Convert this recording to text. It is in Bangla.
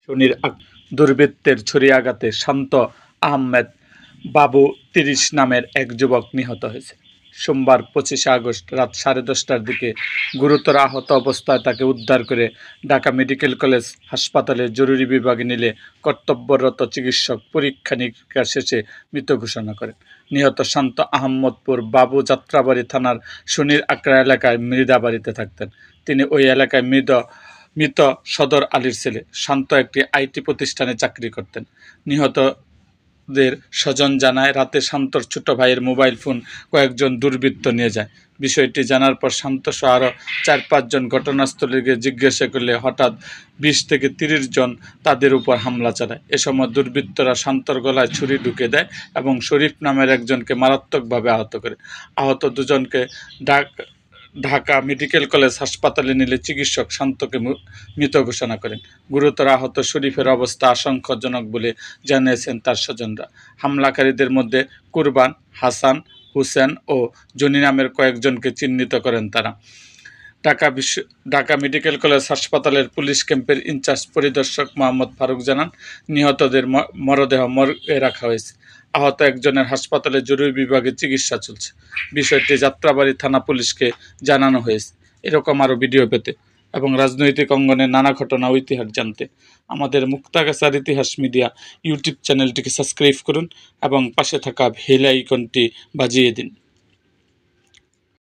শনির দুর্বৃত্তের ছুরিয়াঘাতে শান্ত আহমেদ বাবু ৩০ নামের এক যুবক নিহত হয়েছে। সোমবার ২৫ আগস্ট রাত 10:30টার দিকে গুরুতর আহত অবস্থায় তাকে উদ্ধার করে ঢাকা মেডিকেল কলেজ হাসপাতালের জরুরি বিভাগে নিলে কর্তব্যরত চিকিৎসক পরীক্ষা নিরীক্ষা শেষে মৃত ঘোষণা করেন। নিহত শান্ত আহমদপুর বাবু যাত্রাবাড়ি থানার শনির আকড়া এলাকায় মৃদাবাড়িতে থাকতেন। তিনি ওই এলাকায় মৃত সদর আলীর ছেলে। শান্ত একটি আইটি প্রতিষ্ঠানে চাকরি করতেন। নিহতদের স্বজন জানায়, রাতে শান্তর ছোট ভাইয়ের মোবাইল ফোন কয়েকজন দুর্বৃত্ত নিয়ে যায়। বিষয়টি জানার পর শান্তসহ আরও 4-5 জন ঘটনাস্থলে গিয়ে জিজ্ঞাসা করলে হঠাৎ 20 থেকে 30 জন তাদের উপর হামলা চালায়। এ সময় দুর্বৃত্তরা শান্তর গলায় ছুরি ঢুকে দেয় এবং শরীফ নামের একজনকে মারাত্মকভাবে আহত করে। আহত দুজনকে ঢাকা মেডিকেল কলেজ হাসপাতালে নিলে চিকিৎসক শান্তকে মৃত ঘোষণা করেন। গুরুতর আহত শরীফের অবস্থা আশঙ্কাজনক বলে জানিয়েছেন তার স্বজনরা। হামলাকারীদের মধ্যে কুরবান, হাসান, হুসেন ও জনি নামের কয়েকজনকে চিহ্নিত করেন তারা। ঢাকা মেডিকেল কলেজ হাসপাতালের পুলিশ ক্যাম্পের ইনচার্জ পরিদর্শক মোহাম্মদ ফারুক জানান, নিহতদের মরদেহ মর্গে রাখা হয়েছে। আহত একজনের হাসপাতালে জরুরি বিভাগে চিকিৎসা চলছে। বিষয়টি যাত্রাবাড়ি থানা পুলিশকে জানানো হয়েছে। এরকম আরও ভিডিও পেতে এবং রাজনৈতিক অঙ্গনের নানা ঘটনা ও ইতিহাস জানতে আমাদের মুক্তাগাছার ইতিহাস মিডিয়া ইউটিউব চ্যানেলটিকে সাবস্ক্রাইব করুন এবং পাশে থাকা বেল আইকনটি বাজিয়ে দিন।